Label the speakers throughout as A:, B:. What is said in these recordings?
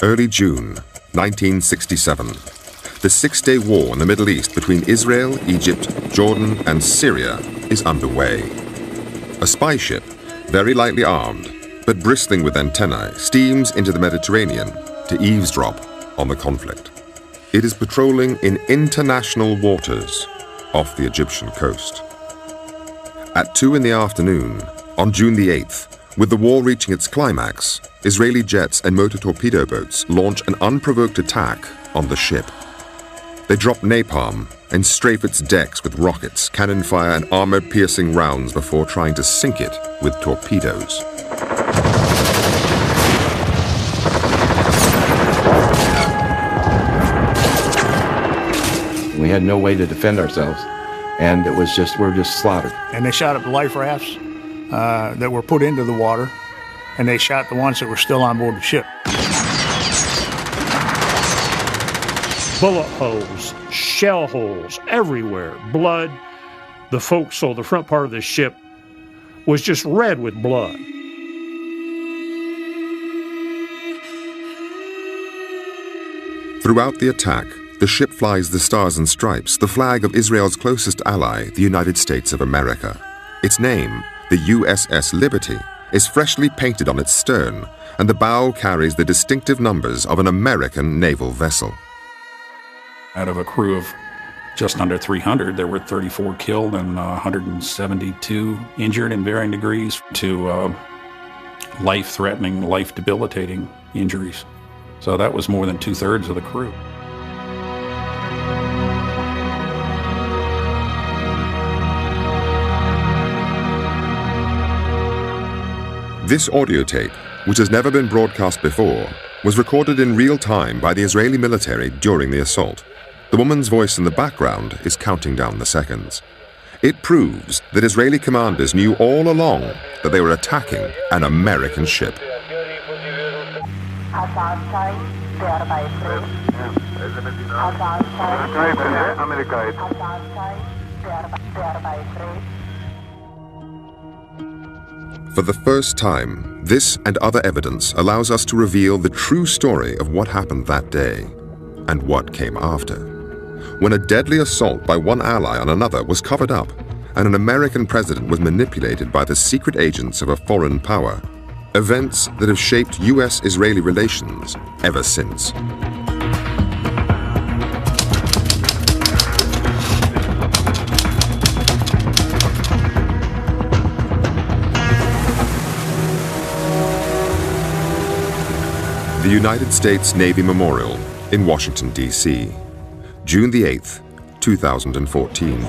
A: Early June, 1967. The six-day war in the Middle East between Israel, Egypt, Jordan, and Syria is underway. A spy ship, very lightly armed, but bristling with antennae, steams into the Mediterranean to eavesdrop on the conflict. It is patrolling in international waters off the Egyptian coast. At 2 in the afternoon, on June the 8th, with the war reaching its climax, Israeli jets and motor torpedo boats launch an unprovoked attack on the ship. They drop napalm and strafe its decks with rockets, cannon fire, and armor-piercing rounds before trying to sink it with torpedoes.
B: We had no way to defend ourselves, and we're just slaughtered.
C: And they shot up the life rafts that were put into the water, and they shot the ones that were still on board the ship.
D: Bullet holes, shell holes everywhere, blood. The forecastle, the front part of the ship, was just red with blood.
A: Throughout the attack, the ship flies the Stars and Stripes, the flag of Israel's closest ally, the United States of America. Its name, the USS Liberty, is freshly painted on its stern, and the bow carries the distinctive numbers of an American naval vessel.
E: Out of a crew of just under 300, there were 34 killed and 172 injured in varying degrees to life-threatening, life-debilitating injuries. So that was more than 2/3 of the crew.
A: This audio tape, which has never been broadcast before, was recorded in real time by the Israeli military during the assault. The woman's voice in the background is counting down the seconds. It proves that Israeli commanders knew all along that they were attacking an American ship. For the first time, this and other evidence allows us to reveal the true story of what happened that day and what came after, when a deadly assault by one ally on another was covered up and an American president was manipulated by the secret agents of a foreign power, events that have shaped US-Israeli relations ever since. The United States Navy Memorial in Washington, D.C., June the 8th, 2014.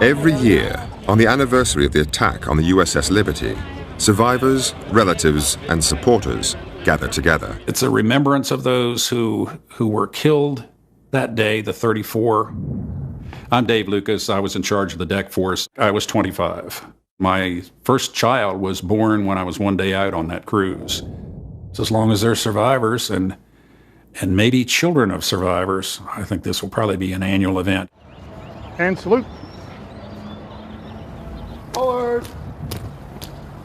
A: Every year, on the anniversary of the attack on the USS Liberty, survivors, relatives, and supporters gather together.
E: It's a remembrance of those who were killed that day, the 34. I'm Dave Lucas. I was in charge of the deck force. I was 25. My first child was born when I was one day out on that cruise. So as long as there's survivors and maybe children of survivors, I think this will probably be an annual event.
C: And salute. Forward.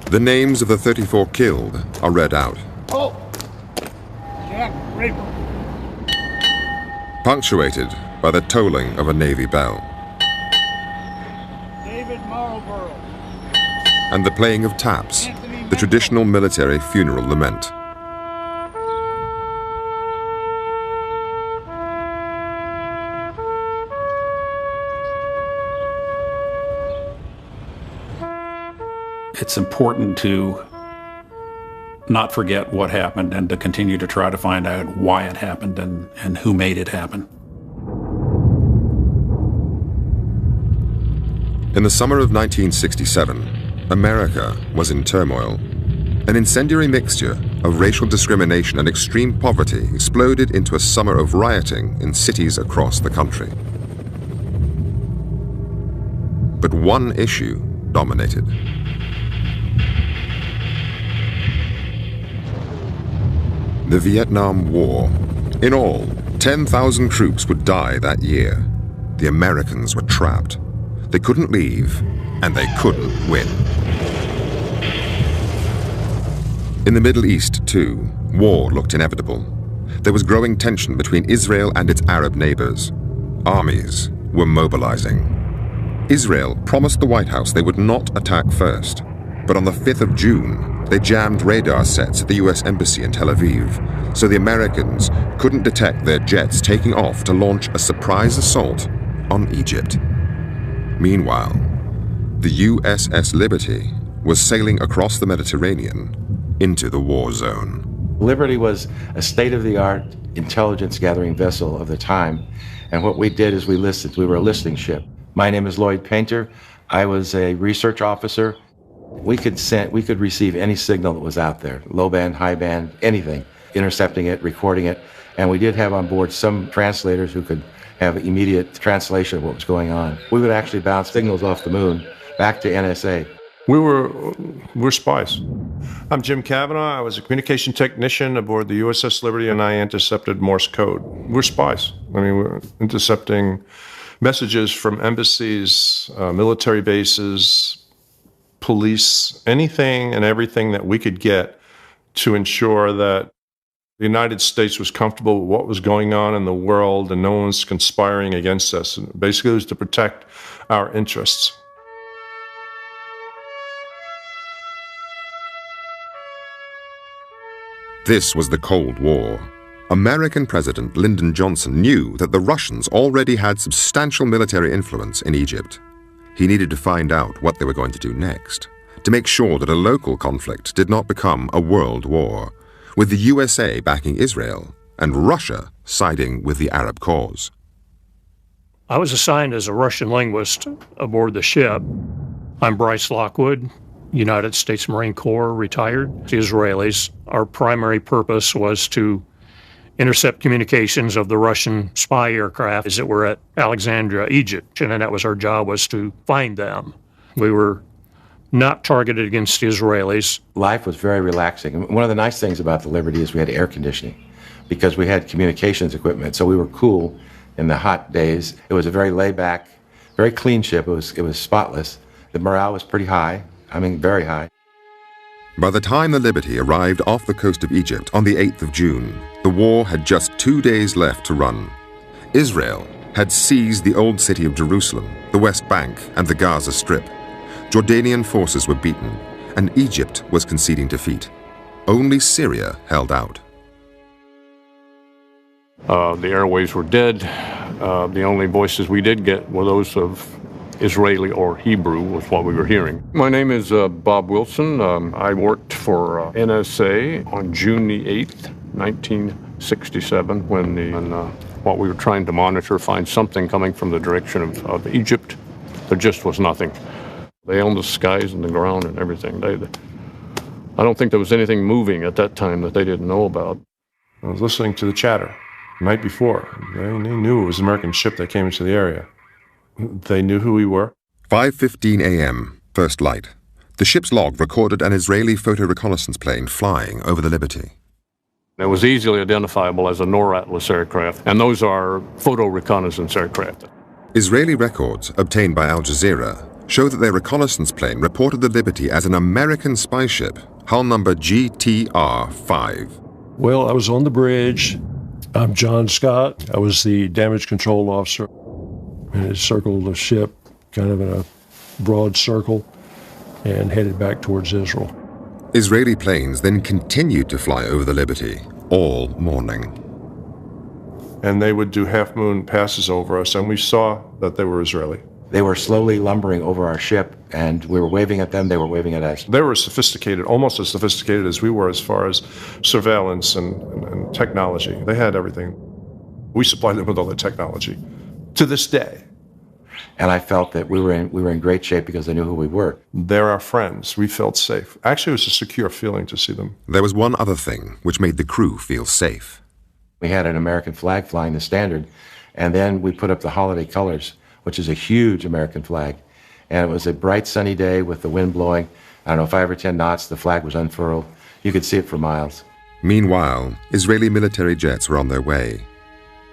A: The names of the 34 killed are read out.
C: Oh. Jack Raper.
A: Punctuated by the tolling of a Navy bell.
C: David Marlborough.
A: And the playing of taps, the traditional military funeral lament.
E: It's important to not forget what happened and to continue to try to find out why it happened and who made it happen.
A: In the summer of 1967, America was in turmoil. An incendiary mixture of racial discrimination and extreme poverty exploded into a summer of rioting in cities across the country. But one issue dominated. The Vietnam War. In all, 10,000 troops would die that year. The Americans were trapped. They couldn't leave, and they couldn't win. In the Middle East, too, war looked inevitable. There was growing tension between Israel and its Arab neighbors. Armies were mobilizing. Israel promised the White House they would not attack first, but on the 5th of June, they jammed radar sets at the U.S. Embassy in Tel Aviv, so the Americans couldn't detect their jets taking off to launch a surprise assault on Egypt. Meanwhile, the USS Liberty was sailing across the Mediterranean into the war zone.
B: Liberty was a state-of-the-art intelligence-gathering vessel of the time, and what we did is we were a listening ship. My name is Lloyd Painter. I was a research officer. We could receive any signal that was out there, low band, high band, anything, intercepting it, recording it, and we did have on board some translators who could have immediate translation of what was going on. We would actually bounce signals off the moon back to NSA.
F: We're spies. I'm Jim Cavanaugh. I was a communication technician aboard the USS Liberty, and I intercepted Morse code. We're spies. I mean, we're intercepting messages from embassies, military bases, police, anything and everything that we could get to ensure that the United States was comfortable with what was going on in the world and no one was conspiring against us. And basically, it was to protect our interests.
A: This was the Cold War. American President Lyndon Johnson knew that the Russians already had substantial military influence in Egypt. He needed to find out what they were going to do next, to make sure that a local conflict did not become a world war, with the USA backing Israel and Russia siding with the Arab cause.
D: I was assigned as a Russian linguist aboard the ship. I'm Bryce Lockwood, United States Marine Corps, retired. The Israelis. Our primary purpose was to intercept communications of the Russian spy aircraft that were at Alexandria, Egypt, and that was our job, was to find them. We were not targeted against the Israelis.
B: Life was very relaxing. One of the nice things about the Liberty is we had air conditioning because we had communications equipment, so we were cool in the hot days. It was a very laid-back, very clean ship. It was spotless. The morale was pretty high. I mean, very high.
A: By the time the Liberty arrived off the coast of Egypt on the 8th of June, the war had just 2 days left to run. Israel had seized the old city of Jerusalem, the West Bank, and the Gaza Strip. Jordanian forces were beaten, and Egypt was conceding defeat. Only Syria held out.
G: The airwaves were dead. The only voices we did get were those of Israeli or Hebrew, was what we were hearing. My name is Bob Wilson. I worked for NSA on June the 8th, 1967, when what we were trying to monitor, find something coming from the direction of Egypt. There just was nothing. They owned the skies and the ground and everything. I don't think there was anything moving at that time that they didn't know about.
F: I was listening to the chatter the night before. They knew it was an American ship that came into the area. They knew who we were.
A: 5:15 a.m., first light. The ship's log recorded an Israeli photo reconnaissance plane flying over the Liberty.
G: It was easily identifiable as a Nor-Atlas aircraft, and those are photo reconnaissance aircraft.
A: Israeli records obtained by Al Jazeera show that their reconnaissance plane reported the Liberty as an American spy ship, hull number GTR-5.
H: Well, I was on the bridge. I'm John Scott. I was the damage control officer. And it circled the ship kind of in a broad circle and headed back towards Israel.
A: Israeli planes then continued to fly over the Liberty all morning.
F: And they would do half-moon passes over us, and we saw that they were Israeli.
B: They were slowly lumbering over our ship, and we were waving at them, they were waving at us.
F: They were sophisticated, almost as sophisticated as we were as far as surveillance and technology. They had everything. We supplied them with all the technology. To this day.
B: And I felt that we were in great shape because they knew who we were.
F: They're our friends. We felt safe. Actually, it was a secure feeling to see them.
A: There was one other thing which made the crew feel safe.
B: We had an American flag flying, the standard, and then we put up the holiday colors, which is a huge American flag. And it was a bright sunny day with the wind blowing, I don't know, 5 or 10 knots, the flag was unfurled. You could see it for miles.
A: Meanwhile, Israeli military jets were on their way.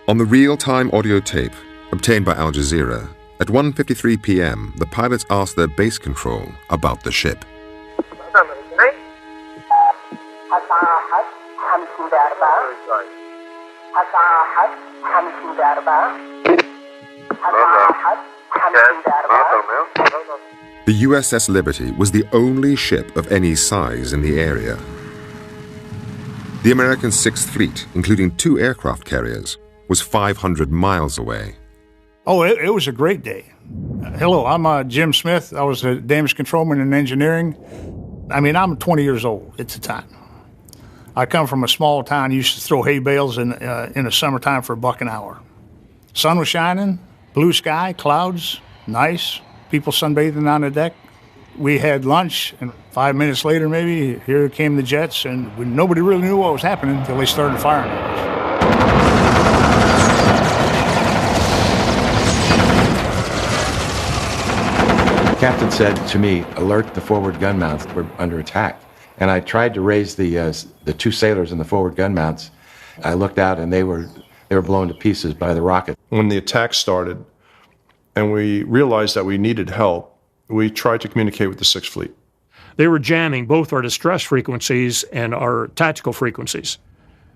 A: On the real-time audio tape obtained by Al Jazeera, at 1:53 p.m., the pilots asked their base control about the ship. The USS Liberty was the only ship of any size in the area. The American Sixth Fleet, including 2 aircraft carriers, was 500 miles away.
C: Oh, it was a great day. Hello, I'm Jim Smith. I was a damage controlman in engineering. I mean, I'm 20 years old at the time. I come from a small town, used to throw hay bales in the summertime for $1 an hour. Sun was shining, blue sky, clouds, nice, people sunbathing on the deck. We had lunch, and 5 minutes later maybe, here came the jets, and nobody really knew what was happening until they started firing at us.
B: The captain said to me, "Alert the forward gun mounts, we're under attack." And I tried to raise the 2 sailors in the forward gun mounts. I looked out, and they were blown to pieces by the rocket.
F: When the attack started and we realized that we needed help, we tried to communicate with the Sixth Fleet.
D: They were jamming both our distress frequencies and our tactical frequencies.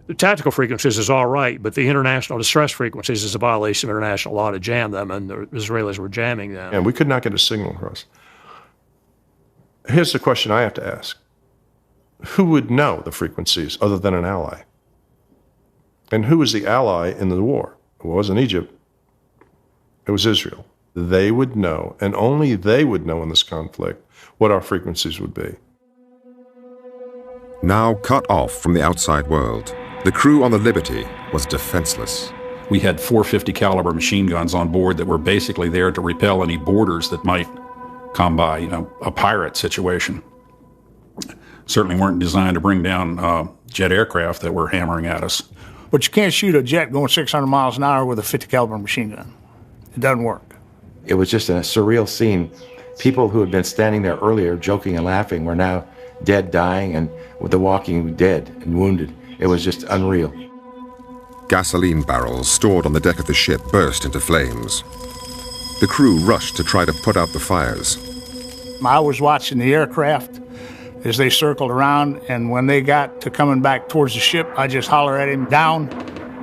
D: The tactical frequencies is all right, but the international distress frequencies is a violation of international law to jam them, and the Israelis were jamming them.
F: And we could not get a signal across. Here's the question I have to ask. Who would know the frequencies other than an ally? And who was the ally in the war? It wasn't Egypt. It was Israel. They would know, and only they would know in this conflict, what our frequencies would be.
A: Now cut off from the outside world, the crew on the Liberty was defenseless.
E: We had 450 caliber machine guns on board that were basically there to repel any boarders that might come by, a pirate situation. Certainly weren't designed to bring down jet aircraft that were hammering at us.
C: But you can't shoot a jet going 600 miles an hour with a 50 caliber machine gun. It doesn't work.
B: It was just a surreal scene. People who had been standing there earlier joking and laughing were now dead, dying, and with the walking dead and wounded. It was just unreal.
A: Gasoline barrels stored on the deck of the ship burst into flames. The crew rushed to try to put out the fires.
C: I was watching the aircraft as they circled around, and when they got to coming back towards the ship, I just holler at him, down.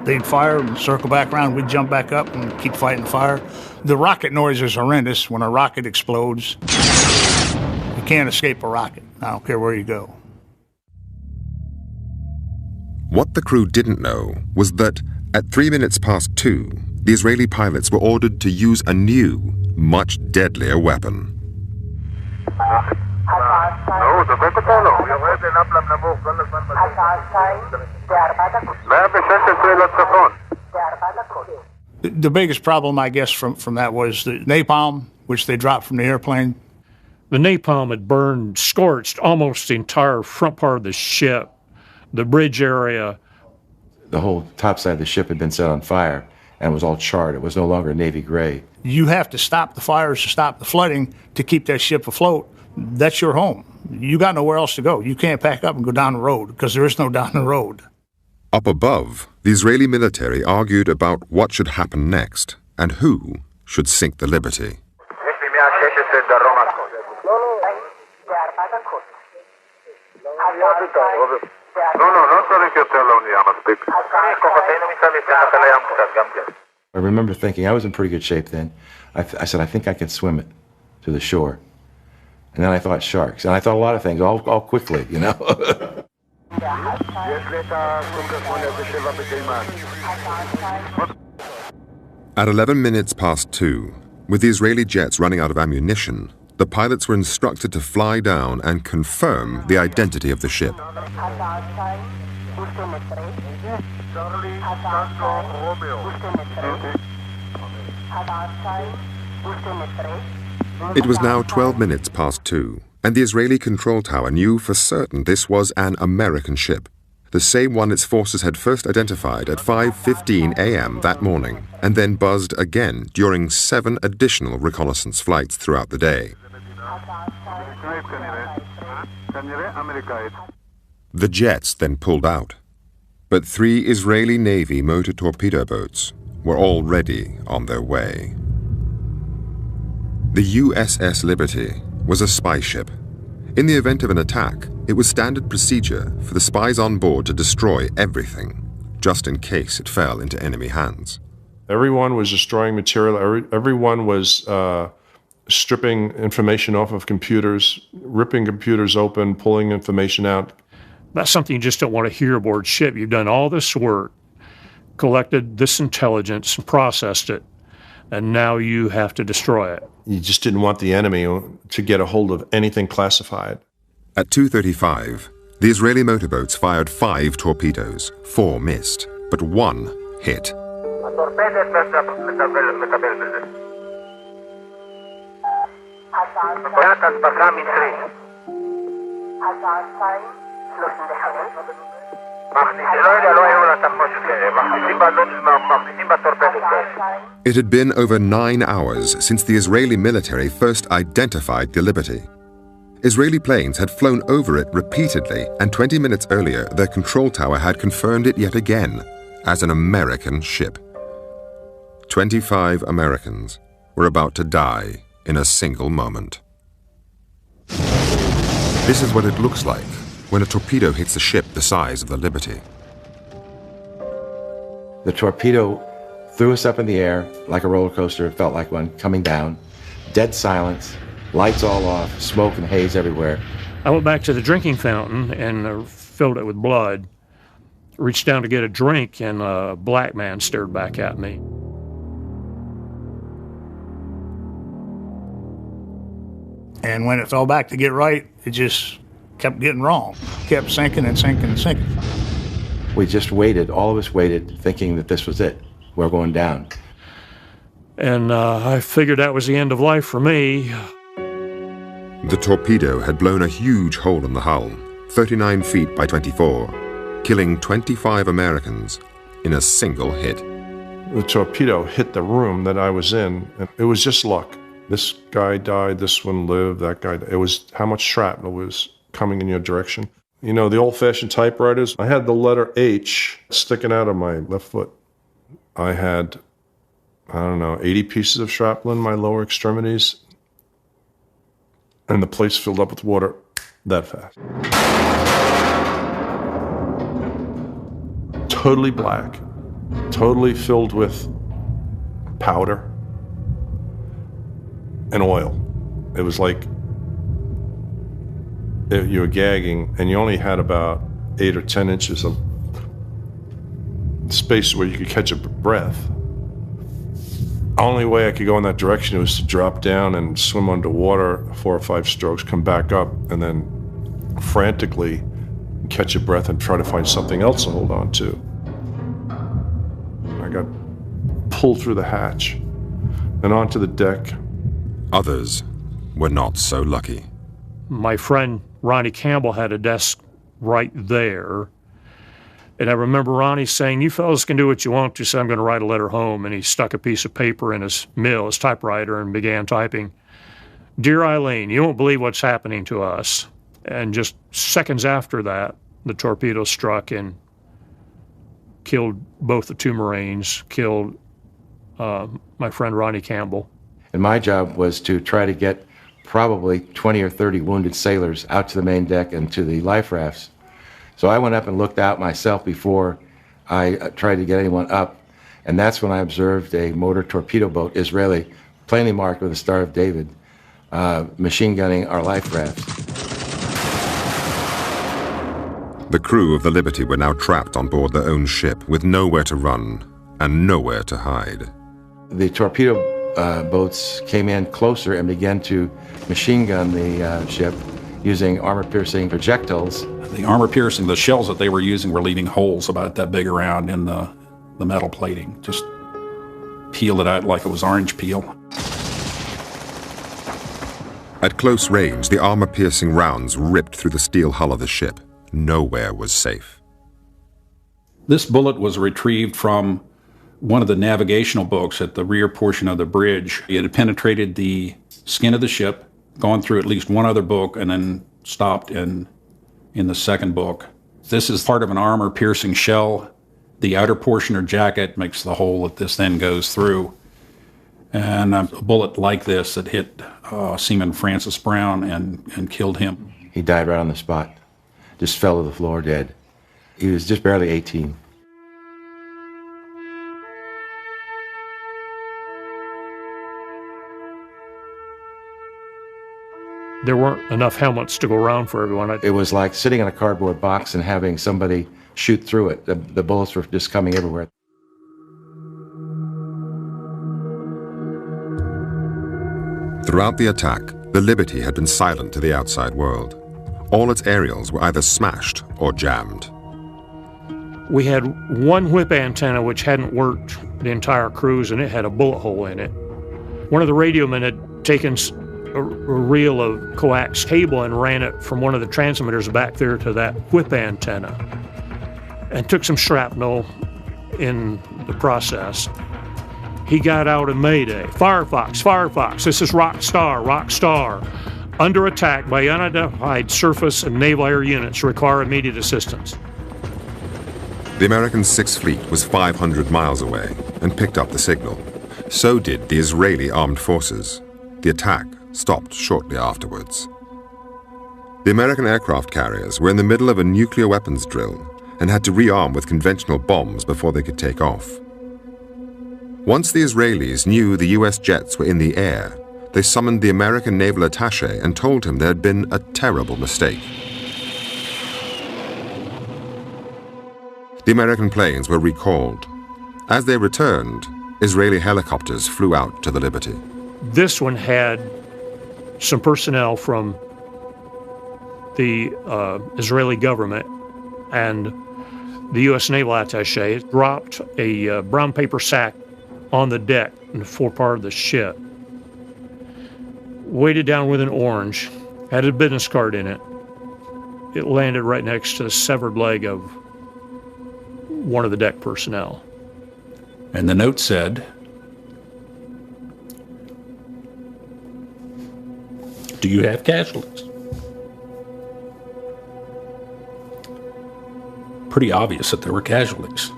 C: They'd fire and circle back around. We'd jump back up and keep fighting the fire. The rocket noise is horrendous. When a rocket explodes, you can't escape a rocket. I don't care where you go.
A: What the crew didn't know was that at 2:03, the Israeli pilots were ordered to use a new, much deadlier weapon.
C: The biggest problem, I guess, from that was the napalm, which they dropped from the airplane.
D: The napalm had burned, scorched almost the entire front part of the ship, the bridge area.
B: The whole top side of the ship had been set on fire and was all charred. It was no longer navy gray.
C: You have to stop the fires, to stop the flooding, to keep that ship afloat. That's your home. You got nowhere else to go. You can't pack up and go down the road because there is no down the road.
A: Up above, the Israeli military argued about what should happen next and who should sink the Liberty.
B: I remember thinking, I was in pretty good shape then. I said, I think I can swim it to the shore. And then I thought sharks. And I thought a lot of things, all quickly,
A: At 2:11, with the Israeli jets running out of ammunition, the pilots were instructed to fly down and confirm the identity of the ship. It was now 2:12, and the Israeli control tower knew for certain this was an American ship, the same one its forces had first identified at 5:15 a.m. that morning, and then buzzed again during 7 additional reconnaissance flights throughout the day. The jets then pulled out, but 3 Israeli Navy motor torpedo boats were already on their way. The USS Liberty was a spy ship. In the event of an attack, it was standard procedure for the spies on board to destroy everything, just in case it fell into enemy hands.
F: Everyone was destroying material. Everyone was stripping information off of computers, ripping computers open, pulling information out.
D: That's something you just don't want to hear aboard ship. You've done all this work, collected this intelligence, and processed it, and now you have to destroy it.
F: You just didn't want the enemy to get a hold of anything classified.
A: At 2:35, the Israeli motorboats fired 5 torpedoes. 4 missed, but 1 hit. It had been over 9 hours since the Israeli military first identified the Liberty. Israeli planes had flown over it repeatedly, and 20 minutes earlier, their control tower had confirmed it yet again as an American ship. 25 Americans were about to die in a single moment. This is what it looks like when a torpedo hits a ship the size of the Liberty.
B: The torpedo threw us up in the air like a roller coaster. It felt like one coming down. Dead silence, lights all off, smoke and haze everywhere.
D: I went back to the drinking fountain and filled it with blood. Reached down to get a drink, and a black man stared back at me.
C: And when it fell back to get right, it just kept getting wrong. Kept sinking and sinking and sinking.
B: We just waited, all of us waited, thinking that this was it. We're going down.
D: And I figured that was the end of life for me.
A: The torpedo had blown a huge hole in the hull, 39 feet by 24, killing 25 Americans in a single hit.
F: The torpedo hit the room that I was in, and it was just luck. This guy died, this one lived, that guy died. It was how much shrapnel was coming in your direction. You know, the old-fashioned typewriters, I had the letter H sticking out of my left foot. I had, 80 pieces of shrapnel in my lower extremities, and the place filled up with water that fast. Totally black, totally filled with powder and oil. It was like you were gagging, and you only had about 8 or 10 inches of space where you could catch a breath. The only way I could go in that direction was to drop down and swim underwater 4 or 5 strokes, come back up, and then frantically catch a breath and try to find something else to hold on to. I got pulled through the hatch and onto the deck.
A: Others were not so lucky.
D: My friend Ronnie Campbell had a desk right there. And I remember Ronnie saying, "You fellas can do what you want to, so I'm going to write a letter home." And he stuck a piece of paper in his typewriter, and began typing, "Dear Eileen, you won't believe what's happening to us." And just seconds after that, the torpedo struck and killed both the 2 Marines, killed my friend Ronnie Campbell.
B: And my job was to try to get probably 20 or 30 wounded sailors out to the main deck and to the life rafts. So I went up and looked out myself before I tried to get anyone up, and that's when I observed a motor torpedo boat, Israeli, plainly marked with the Star of David, machine gunning our life rafts.
A: The crew of the Liberty were now trapped on board their own ship with nowhere to run and nowhere to hide.
B: The torpedo boats came in closer and began to machine gun the ship using armor-piercing projectiles.
E: The armor-piercing, the shells that they were using were leaving holes about that big around in the metal plating. Just peeled it out like it was orange peel.
A: At close range, the armor-piercing rounds ripped through the steel hull of the ship. Nowhere was safe.
E: This bullet was retrieved from one of the navigational books at the rear portion of the bridge. It had penetrated the skin of the ship, gone through at least one other book, and then stopped in the second book. This is part of an armor-piercing shell. The outer portion or jacket makes the hole that this then goes through. And a bullet like this that hit Seaman Francis Brown and killed him.
B: He died right on the spot. Just fell to the floor dead. He was just barely 18.
D: There weren't enough helmets to go around for everyone.
B: It was like sitting in a cardboard box and having somebody shoot through it. The bullets were just coming everywhere.
A: Throughout the attack, the Liberty had been silent to the outside world. All its aerials were either smashed or jammed.
D: We had one whip antenna which hadn't worked the entire cruise, and it had a bullet hole in it. One of the radiomen had taken a reel of coax cable and ran it from one of the transmitters back there to that whip antenna and took some shrapnel in the process. He got out a mayday. Firefox, Firefox, this is Rockstar, Rockstar. Under attack by unidentified surface and naval air units, require immediate assistance.
A: The American Sixth Fleet was 500 miles away and picked up the signal. So did the Israeli armed forces. The attack stopped shortly afterwards. The American aircraft carriers were in the middle of a nuclear weapons drill and had to rearm with conventional bombs before they could take off. Once the Israelis knew the US jets were in the air, they summoned the American naval attaché and told him there had been a terrible mistake. The American planes were recalled. As they returned, Israeli helicopters flew out to the Liberty.
D: This one had some personnel from the Israeli government, and the U.S. naval attaché dropped a brown paper sack on the deck in the forepart of the ship, weighted down with an orange, had a business card in it. It landed right next to the severed leg of one of the deck personnel.
E: And the note said, "Do you have casualties?" Pretty obvious that there were casualties.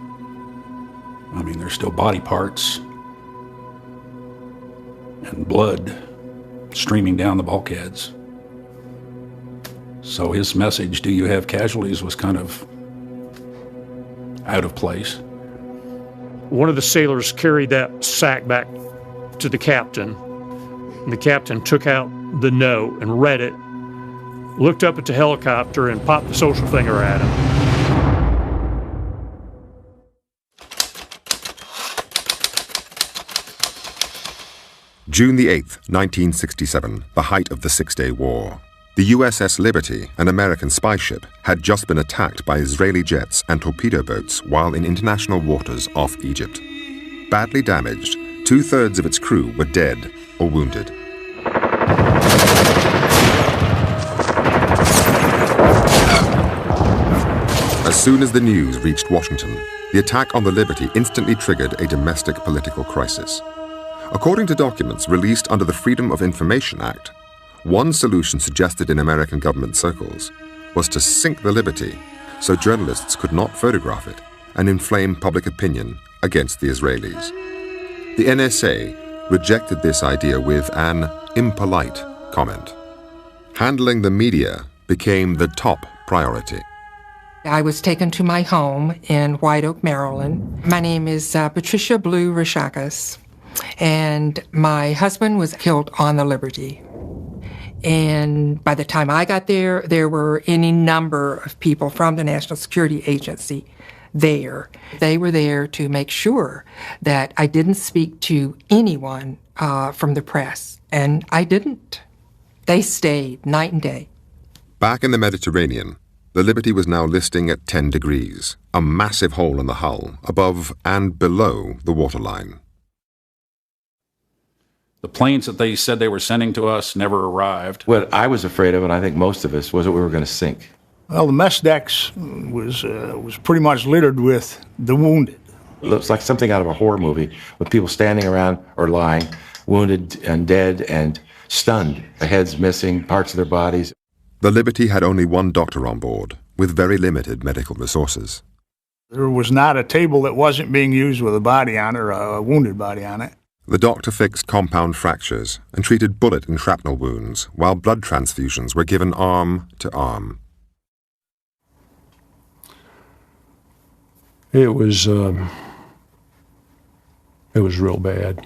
E: I mean, there's still body parts and blood streaming down the bulkheads. So his message, "Do you have casualties?" was kind of out of place.
D: One of the sailors carried that sack back to the captain, and the captain took out the note and read it, looked up at the helicopter and popped the social finger at him.
A: June the 8th, 1967, the height of the Six-Day War. The USS Liberty, an American spy ship, had just been attacked by Israeli jets and torpedo boats while in international waters off Egypt. Badly damaged, 2/3 of its crew were dead or wounded. As soon as the news reached Washington, the attack on the Liberty instantly triggered a domestic political crisis. According to documents released under the Freedom of Information Act, one solution suggested in American government circles was to sink the Liberty so journalists could not photograph it and inflame public opinion against the Israelis. The NSA rejected this idea with an impolite comment. Handling the media became the top priority.
I: I was taken to my home in White Oak, Maryland. My name is Patricia Blue Rashakas, and my husband was killed on the Liberty. And by the time I got there, there were any number of people from the National Security Agency there. They were there to make sure that I didn't speak to anyone from the press, and I didn't. They stayed night and day.
A: Back in the Mediterranean, the Liberty was now listing at 10 degrees, a massive hole in the hull, above and below the waterline.
E: The planes that they said they were sending to us never arrived.
B: What I was afraid of, and I think most of us, was that we were going to sink.
C: Well, the mess decks was pretty much littered with the wounded.
B: It looks like something out of a horror movie, with people standing around or lying, wounded and dead and stunned, their heads missing, parts of their bodies.
A: The Liberty had only one doctor on board, with very limited medical resources.
C: There was not a table that wasn't being used with a body on it or a wounded body on it.
A: The doctor fixed compound fractures and treated bullet and shrapnel wounds, while blood transfusions were given arm to arm.
H: It was real bad.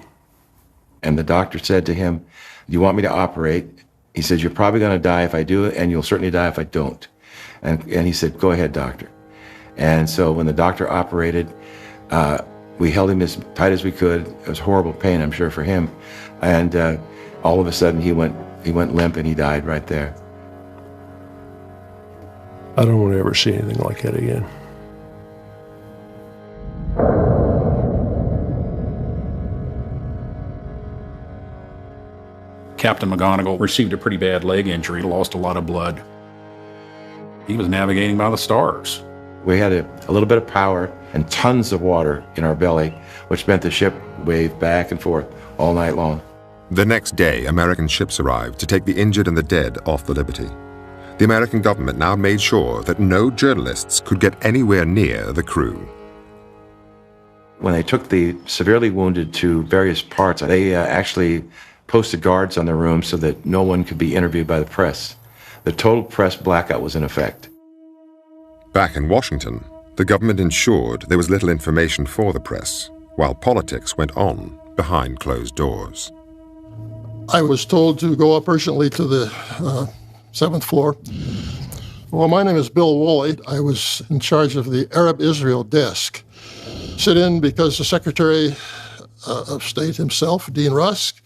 B: And the doctor said to him, "Do you want me to operate?" He said, "You're probably going to die if I do it, and you'll certainly die if I don't." And he said, "Go ahead, doctor." And so when the doctor operated, we held him as tight as we could. It was horrible pain, I'm sure, for him. And all of a sudden, he went limp and he died right there.
H: I don't want to ever see anything like that again.
E: Captain McGonigal received a pretty bad leg injury, lost a lot of blood. He was navigating by the stars.
B: We had a little bit of power and tons of water in our belly, which meant the ship waved back and forth all night long.
A: The next day, American ships arrived to take the injured and the dead off the Liberty. The American government now made sure that no journalists could get anywhere near the crew.
B: When they took the severely wounded to various parts, they actually posted guards on their rooms so that no one could be interviewed by the press. The total press blackout was in effect.
A: Back in Washington, the government ensured there was little information for the press, while politics went on behind closed doors.
J: I was told to go up urgently to the 7th floor. Well, my name is Bill Woolley. I was in charge of the Arab-Israel desk. Sit in because the Secretary of State himself, Dean Rusk,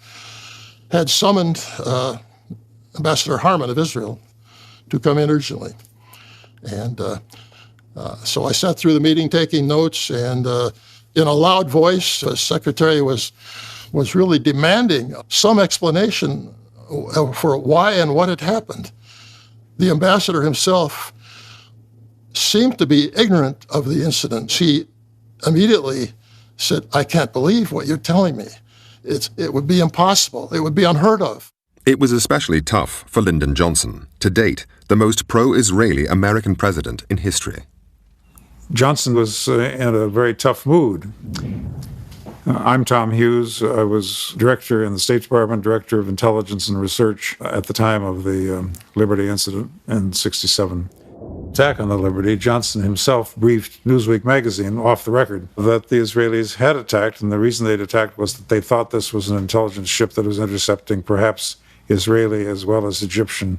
J: had summoned Ambassador Harman of Israel to come in urgently. And so I sat through the meeting taking notes, and in a loud voice, the Secretary was really demanding some explanation for why and what had happened. The ambassador himself seemed to be ignorant of the incident. He immediately said, "I can't believe what you're telling me. It would be impossible. It would be unheard of."
A: It was especially tough for Lyndon Johnson, to date the most pro-Israeli American president in history.
K: Johnson was in a very tough mood. I'm Tom Hughes. I was director in the State Department, director of intelligence and research at the time of the Liberty incident in '67. Attack on the Liberty, Johnson himself briefed Newsweek magazine off the record that the Israelis had attacked, and the reason they'd attacked was that they thought this was an intelligence ship that was intercepting perhaps Israeli as well as Egyptian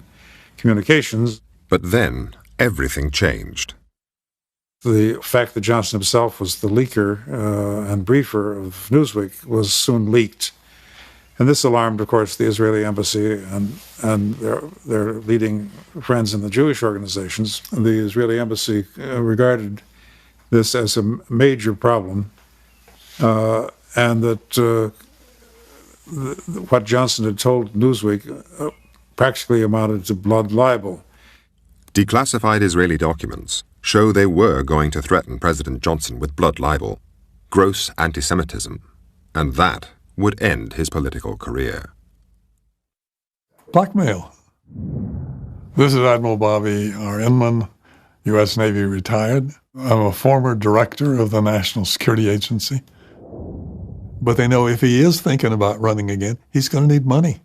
K: communications.
A: But then everything changed.
K: The fact that Johnson himself was the leaker and briefer of Newsweek was soon leaked. And this alarmed, of course, the Israeli embassy and their leading friends in the Jewish organizations. The Israeli embassy regarded this as a major problem, and that what Johnson had told Newsweek practically amounted to blood libel.
A: Declassified Israeli documents show they were going to threaten President Johnson with blood libel, gross anti-Semitism, and that would end his political career.
L: Blackmail. This is Admiral Bobby R. Inman, U.S. Navy retired. I'm a former director of the National Security Agency. But they know if he is thinking about running again, he's going to need money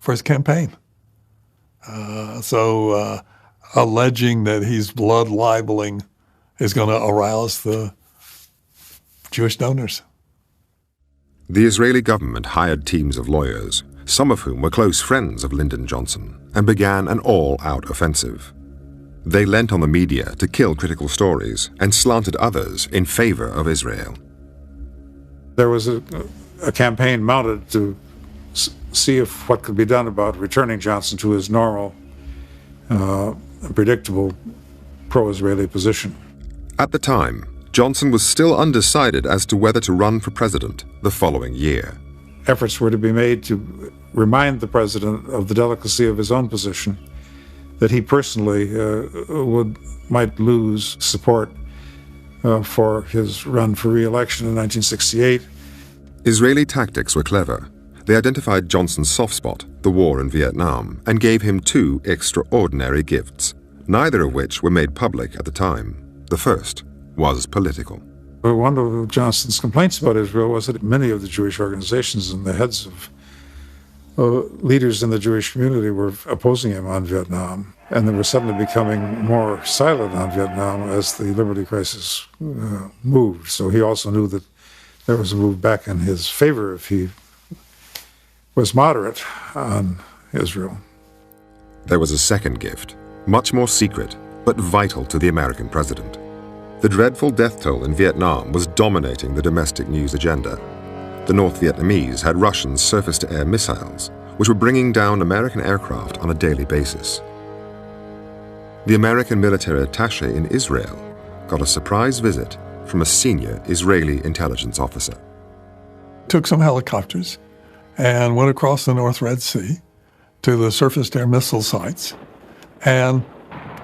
L: for his campaign. So alleging that he's blood libeling is going to arouse the Jewish donors.
A: The Israeli government hired teams of lawyers, some of whom were close friends of Lyndon Johnson, and began an all-out offensive. They lent on the media to kill critical stories and slanted others in favor of Israel.
K: There was a campaign mounted to see if what could be done about returning Johnson to his normal, predictable pro-Israeli position.
A: At the time, Johnson was still undecided as to whether to run for president the following year.
K: Efforts were to be made to remind the president of the delicacy of his own position, that he personally might lose support for his run for re-election in 1968.
A: Israeli tactics were clever. They identified Johnson's soft spot, the war in Vietnam, and gave him two extraordinary gifts, neither of which were made public at the time. The first was political.
K: But one of Johnson's complaints about Israel was that many of the Jewish organizations and the heads of leaders in the Jewish community were opposing him on Vietnam, and they were suddenly becoming more silent on Vietnam as the Liberty crisis moved. So he also knew that there was a move back in his favor if he was moderate on Israel.
A: There was a second gift, much more secret, but vital to the American president. The dreadful death toll in Vietnam was dominating the domestic news agenda. The North Vietnamese had Russian surface-to-air missiles, which were bringing down American aircraft on a daily basis. The American military attaché in Israel got a surprise visit from a senior Israeli intelligence officer.
L: Took some helicopters and went across the North Red Sea to the surface-to-air missile sites, and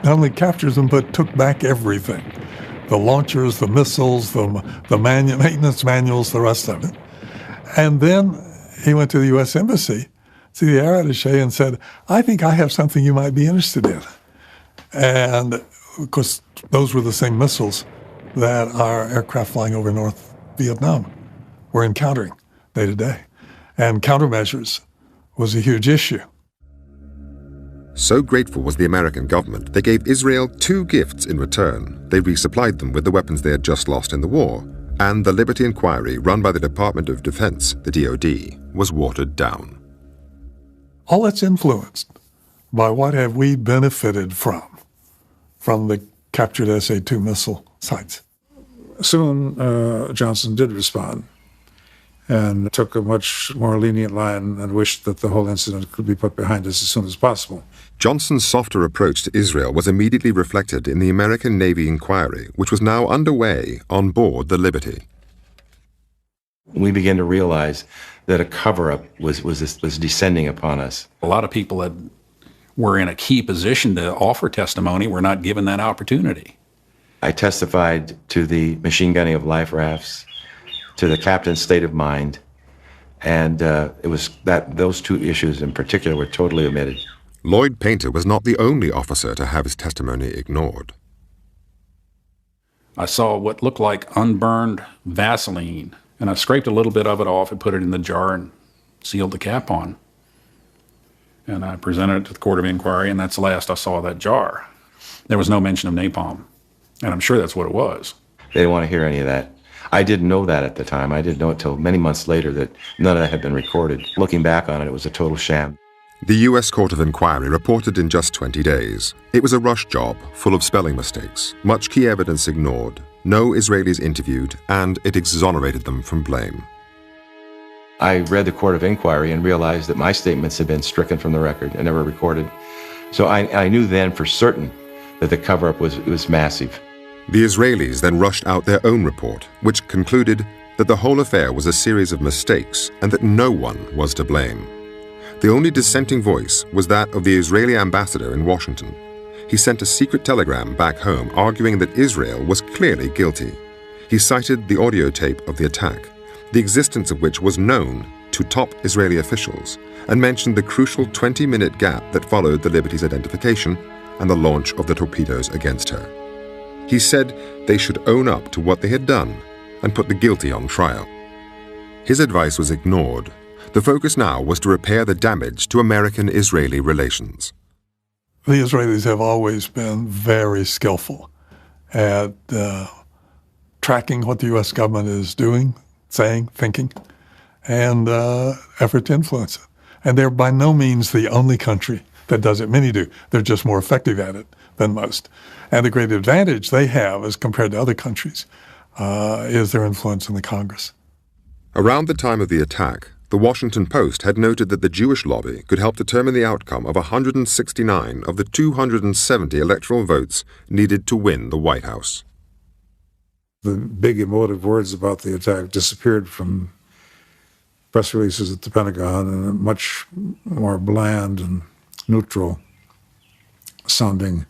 L: not only captured them, but took back everything. The launchers, the missiles, the maintenance manuals, the rest of it. And then he went to the U.S. Embassy, to the air attaché, and said, I think I have something you might be interested in. And of course, those were the same missiles that our aircraft flying over North Vietnam were encountering day to day. And countermeasures was a huge issue.
A: So grateful was the American government, they gave Israel 2 gifts in return. They resupplied them with the weapons they had just lost in the war, and the Liberty inquiry run by the Department of Defense, the DoD, was watered down.
L: All that's influenced by what have we benefited from the captured SA-2 missile sites.
K: Soon, Johnson did respond and took a much more lenient line and wished that the whole incident could be put behind us as soon as possible.
A: Johnson's softer approach to Israel was immediately reflected in the American Navy inquiry, which was now underway on board the Liberty.
B: We began to realize that a cover-up was descending upon us.
E: A lot of people that were in a key position to offer testimony were not given that opportunity.
B: I testified to the machine gunning of life rafts, to the captain's state of mind, and it was that those 2 issues in particular were totally omitted.
A: Lloyd Painter was not the only officer to have his testimony ignored.
E: I saw what looked like unburned Vaseline, and I scraped a little bit of it off and put it in the jar and sealed the cap on. And I presented it to the Court of Inquiry, and that's the last I saw of that jar. There was no mention of napalm, and I'm sure that's what it was.
B: They didn't want to hear any of that. I didn't know that at the time. I didn't know it till many months later that none of that had been recorded. Looking back on it, it was a total sham.
A: The U.S. Court of Inquiry reported in just 20 days. It was a rush job, full of spelling mistakes, much key evidence ignored, no Israelis interviewed, and it exonerated them from blame.
B: I read the Court of Inquiry and realized that my statements had been stricken from the record and never recorded. So I knew then for certain that the cover-up was massive.
A: The Israelis then rushed out their own report, which concluded that the whole affair was a series of mistakes and that no one was to blame. The only dissenting voice was that of the Israeli ambassador in Washington. He sent a secret telegram back home arguing that Israel was clearly guilty. He cited the audio tape of the attack, the existence of which was known to top Israeli officials, and mentioned the crucial 20-minute gap that followed the Liberty's identification and the launch of the torpedoes against her. He said they should own up to what they had done and put the guilty on trial. His advice was ignored. The focus now was to repair the damage to American-Israeli relations.
L: The Israelis have always been very skillful at tracking what the U.S. government is doing, saying, thinking, and effort to influence it. And they're by no means the only country that does it. Many do. They're just more effective at it than most. And the great advantage they have as compared to other countries is their influence in the Congress.
A: Around the time of the attack, the Washington Post had noted that the Jewish lobby could help determine the outcome of 169 of the 270 electoral votes needed to win the White House.
K: The big emotive words about the attack disappeared from press releases at the Pentagon, and a much more bland and neutral sounding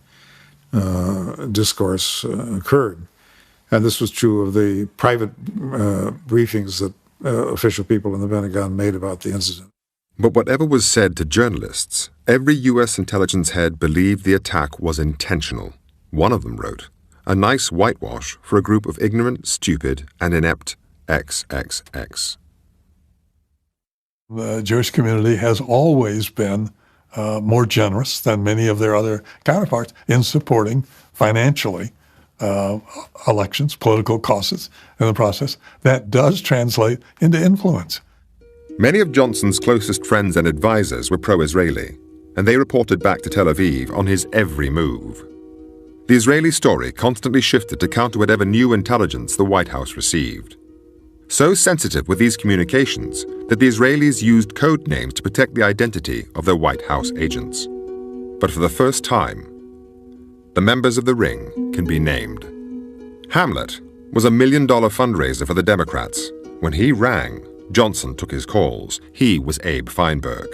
K: discourse occurred. And this was true of the private briefings that official people in the Pentagon made about the incident.
A: But whatever was said to journalists, every U.S. intelligence head believed the attack was intentional. One of them wrote, a nice whitewash for a group of ignorant, stupid, and inept XXX.
L: The Jewish community has always been more generous than many of their other counterparts in supporting financially elections, political causes in the process. That does translate into influence.
A: Many of Johnson's closest friends and advisers were pro-Israeli, and they reported back to Tel Aviv on his every move. The Israeli story constantly shifted to counter whatever new intelligence the White House received. So sensitive were these communications that the Israelis used code names to protect the identity of their White House agents. But for the first time, the members of the ring can be named. Hamlet was $1 million fundraiser for the Democrats. When he rang, Johnson took his calls. He was Abe Feinberg.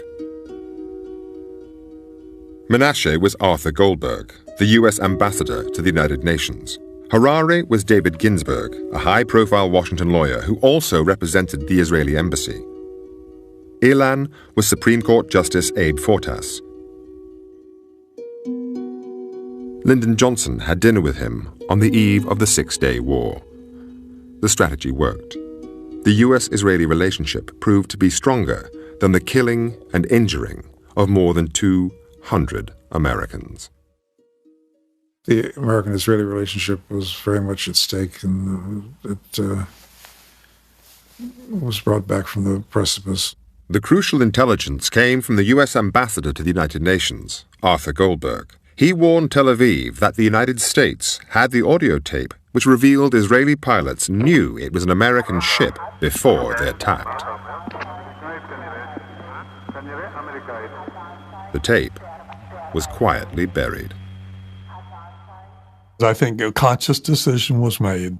A: Menashe was Arthur Goldberg, the U.S. ambassador to the United Nations. Harare was David Ginsburg, a high-profile Washington lawyer who also represented the Israeli embassy. Ilan was Supreme Court Justice Abe Fortas. Lyndon Johnson had dinner with him on the eve of the Six-Day War. The strategy worked. The U.S.-Israeli relationship proved to be stronger than the killing and injuring of more than 200 Americans.
K: The American-Israeli relationship was very much at stake, and it was brought back from the precipice.
A: The crucial intelligence came from the U.S. ambassador to the United Nations, Arthur Goldberg. He warned Tel Aviv that the United States had the audio tape which revealed Israeli pilots knew it was an American ship before they attacked. The tape was quietly buried.
L: I think a conscious decision was made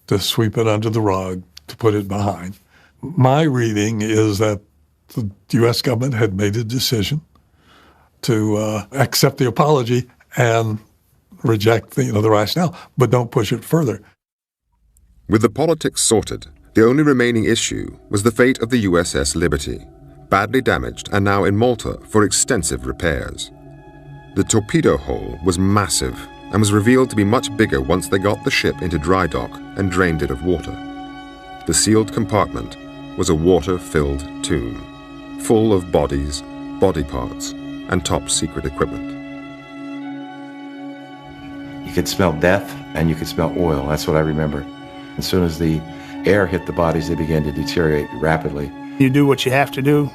L: to sweep it under the rug, to put it behind. My reading is that the U.S. government had made a decision to accept the apology and reject the rationale, but don't push it further.
A: With the politics sorted, the only remaining issue was the fate of the USS Liberty, badly damaged and now in Malta for extensive repairs. The torpedo hole was massive and was revealed to be much bigger once they got the ship into dry dock and drained it of water. The sealed compartment was a water-filled tomb, full of bodies, body parts, and top-secret equipment.
B: You could smell death and you could smell oil. That's what I remember. As soon as the air hit the bodies, they began to deteriorate rapidly.
C: You do what you have to do.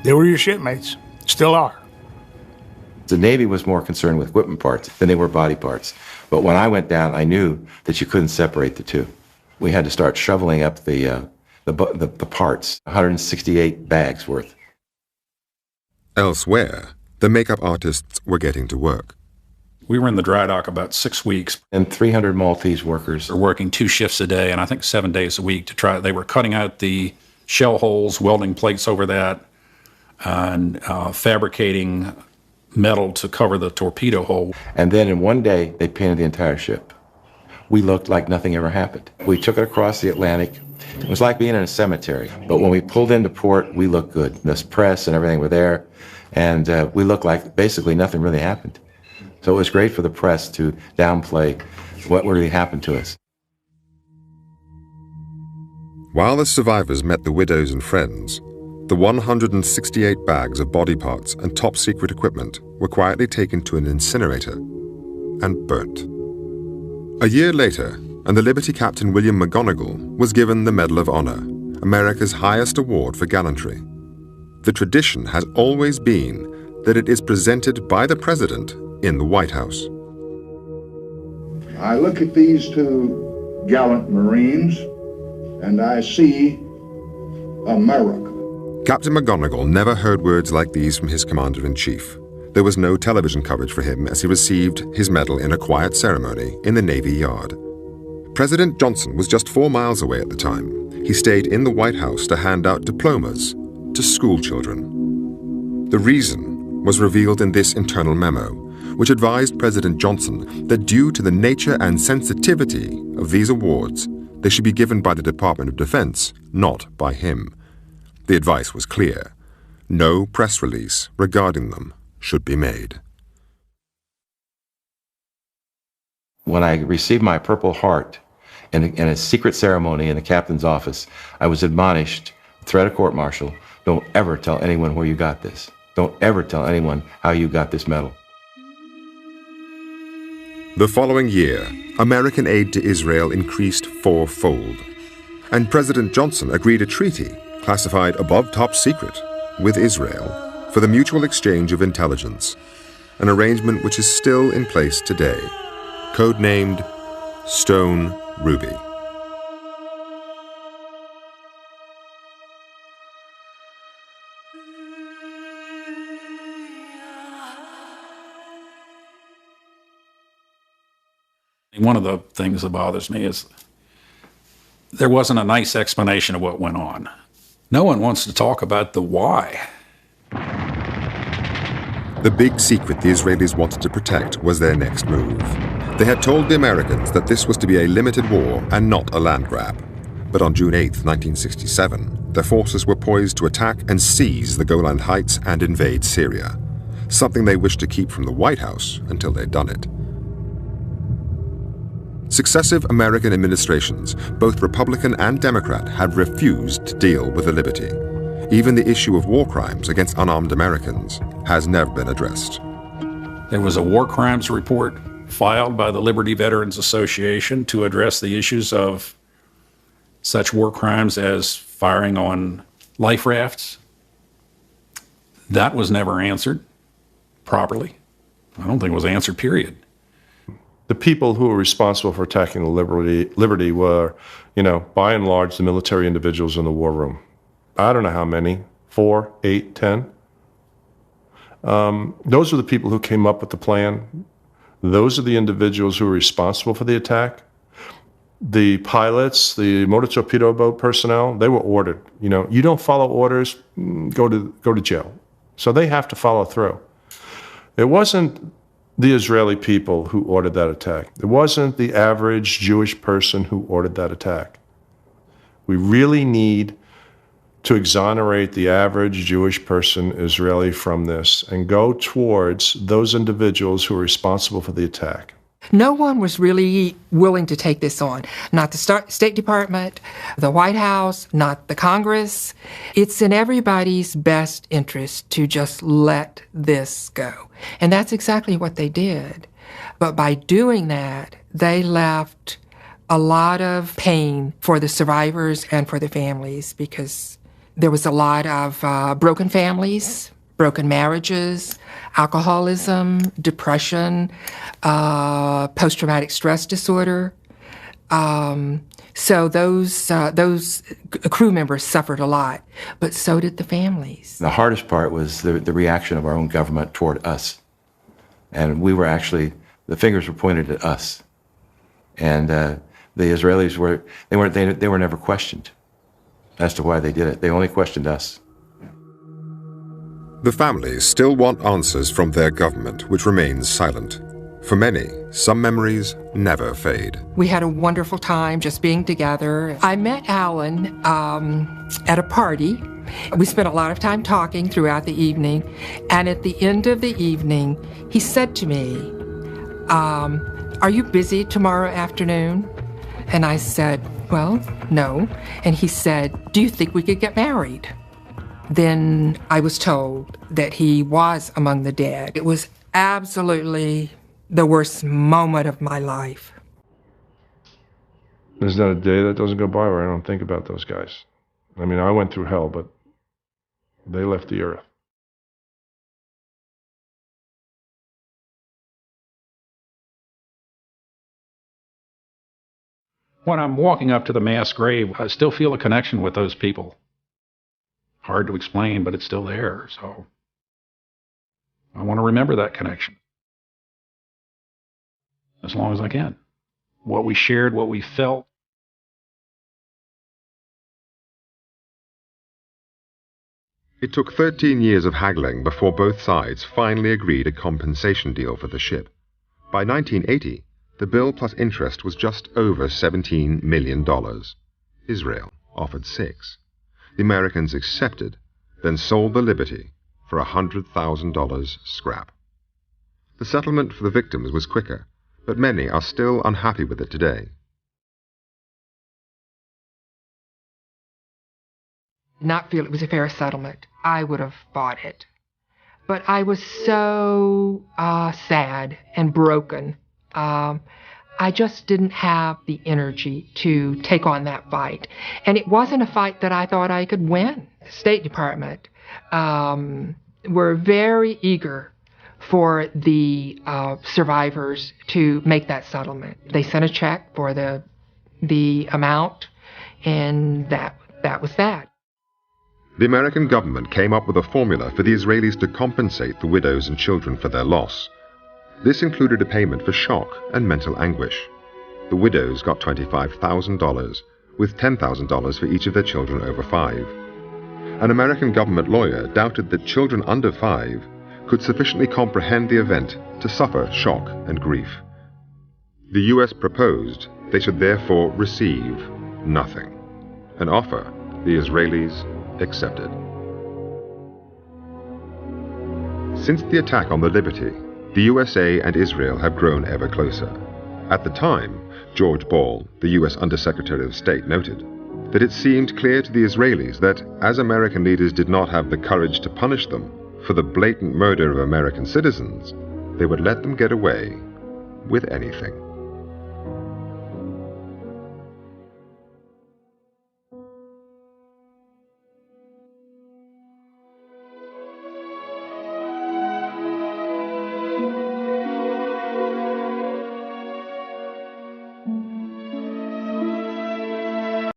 C: They were your shipmates, still are.
B: The Navy was more concerned with equipment parts than they were body parts. But when I went down, I knew that you couldn't separate the two. We had to start shoveling up the parts, 168 bags worth.
A: Elsewhere, the makeup artists were getting to work.
E: We were in the dry dock about 6 weeks.
B: And 300 Maltese workers.
E: They're working 2 shifts a day, and I think 7 days a week to try. They were cutting out the shell holes, welding plates over that, and fabricating metal to cover the torpedo hole.
B: And then in one day, they painted the entire ship. We looked like nothing ever happened. We took it across the Atlantic. It was like being in a cemetery. But when we pulled into port, we looked good. This press and everything were there, and we looked like basically nothing really happened. So it was great for the press to downplay what really happened to us.
A: While the survivors met the widows and friends, the 168 bags of body parts and top-secret equipment were quietly taken to an incinerator and burnt. A year later, and the Liberty Captain William McGonigal was given the Medal of Honor, America's highest award for gallantry. The tradition has always been that it is presented by the President in the White House.
M: I look at these 2 gallant Marines, and I see America.
A: Captain McGonigal never heard words like these from his commander-in-chief. There was no television coverage for him as he received his medal in a quiet ceremony in the Navy Yard. President Johnson was just 4 miles away at the time. He stayed in the White House to hand out diplomas to school children. The reason was revealed in this internal memo, which advised President Johnson that due to the nature and sensitivity of these awards, they should be given by the Department of Defense, not by him. The advice was clear. No press release regarding them should be made.
B: When I received my Purple Heart in a secret ceremony in the captain's office, I was admonished, threat of court-martial, don't ever tell anyone where you got this. Don't ever tell anyone how you got this medal.
A: The following year, American aid to Israel increased fourfold, and President Johnson agreed a treaty, classified above top secret, with Israel for the mutual exchange of intelligence, an arrangement which is still in place today, codenamed Stone Ruby.
E: One of the things that bothers me is there wasn't a nice explanation of what went on. No one wants to talk about the why.
A: The big secret the Israelis wanted to protect was their next move. They had told the Americans that this was to be a limited war and not a land grab. But on June 8, 1967, their forces were poised to attack and seize the Golan Heights and invade Syria, something they wished to keep from the White House until they'd done it. Successive American administrations, both Republican and Democrat, had refused to deal with the Liberty. Even the issue of war crimes against unarmed Americans has never been addressed.
E: There was a war crimes report filed by the Liberty Veterans Association to address the issues of such war crimes as firing on life rafts. That was never answered properly. I don't think it was answered, period.
F: The people who were responsible for attacking the Liberty were, by and large, the military individuals in the war room. I don't know how many, 4, 8, 10. Those are the people who came up with the plan. Those are the individuals who were responsible for the attack. The pilots, the motor torpedo boat personnel, they were ordered. You don't follow orders, go to jail. So they have to follow through. It wasn't the Israeli people who ordered that attack. It wasn't the average Jewish person who ordered that attack. We really need to exonerate the average Jewish person, Israeli, from this and go towards those individuals who are responsible for the attack.
I: No one was really willing to take this on. Not the State Department, the White House, not the Congress. It's in everybody's best interest to just let this go. And that's exactly what they did. But by doing that, they left a lot of pain for the survivors and for the families, because there was a lot of broken families, broken marriages, alcoholism, depression, post-traumatic stress disorder. So those crew members suffered a lot, but so did the families.
B: The hardest part was the reaction of our own government toward us. And we were actually, the fingers were pointed at us. And the Israelis they were never questioned as to why they did it. They only questioned us.
A: The families still want answers from their government, which remains silent. For many, some memories never fade.
I: We had a wonderful time just being together. I met Alan at a party. We spent a lot of time talking throughout the evening, and at the end of the evening, he said to me, "Are you busy tomorrow afternoon?" And I said, "Well, no." And he said, "Do you think we could get married?" Then I was told that he was among the dead. It was absolutely the worst moment of my life.
F: There's not a day that doesn't go by where I don't think about those guys. I mean, I went through hell, but they left the earth.
E: When I'm walking up to the mass grave, I still feel a connection with those people. Hard to explain, but it's still there, so I want to remember that connection as long as I can. What we shared, what we felt.
A: It took 13 years of haggling before both sides finally agreed a compensation deal for the ship. By 1980, the bill plus interest was just over $17 million. Israel offered $6. The Americans accepted, then sold the Liberty for $100,000 scrap. The settlement for the victims was quicker, but many are still unhappy with it today.
I: Not feel it was a fair settlement. I would have fought it. But I was so sad and broken. I just didn't have the energy to take on that fight. And it wasn't a fight that I thought I could win. The State Department were very eager for the survivors to make that settlement. They sent a check for the amount, and that was that.
A: The American government came up with a formula for the Israelis to compensate the widows and children for their loss. This included a payment for shock and mental anguish. The widows got $25,000, with $10,000 for each of their children over 5. An American government lawyer doubted that children under 5 could sufficiently comprehend the event to suffer shock and grief. The U.S. proposed they should therefore receive nothing, an offer the Israelis accepted. Since the attack on the Liberty, the USA and Israel have grown ever closer. At the time, George Ball, the U.S. Undersecretary of State, noted that it seemed clear to the Israelis that, as American leaders did not have the courage to punish them for the blatant murder of American citizens, they would let them get away with anything.